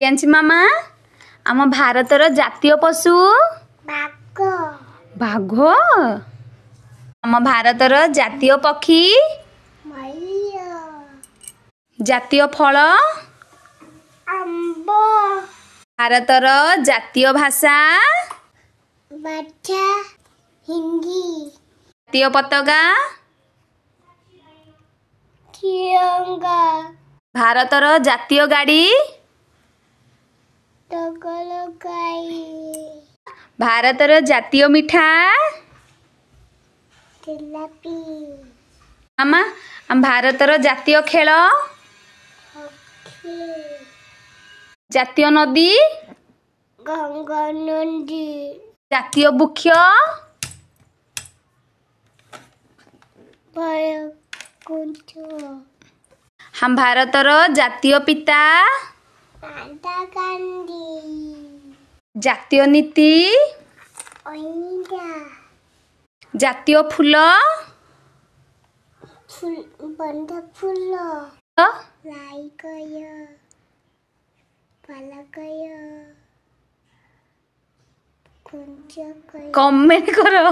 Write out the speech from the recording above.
केंची मामा आम भारतर जातीय पशु बाघ बाघ। आम भारतर जातीय पक्षी मयूर जातीय फल आंब भारतर जातीय भाषा बाजा हिंदी जातीय पताका तिरंगा भारतर जातीय गाड़ी टगलगाई भारतर जातीय मिठा जिलापी मामा आम भारतर जातीय खेल हॉकी जातीय नदी गंगा नदी जातीय वृक्ष बैकुंठ हम भारतर जातीय पिता महात्मा गांधी जातीय नीति ओइंडा जातीय फूल बंद फूल लाइकय पलकय कुंचकय कमेंट करो।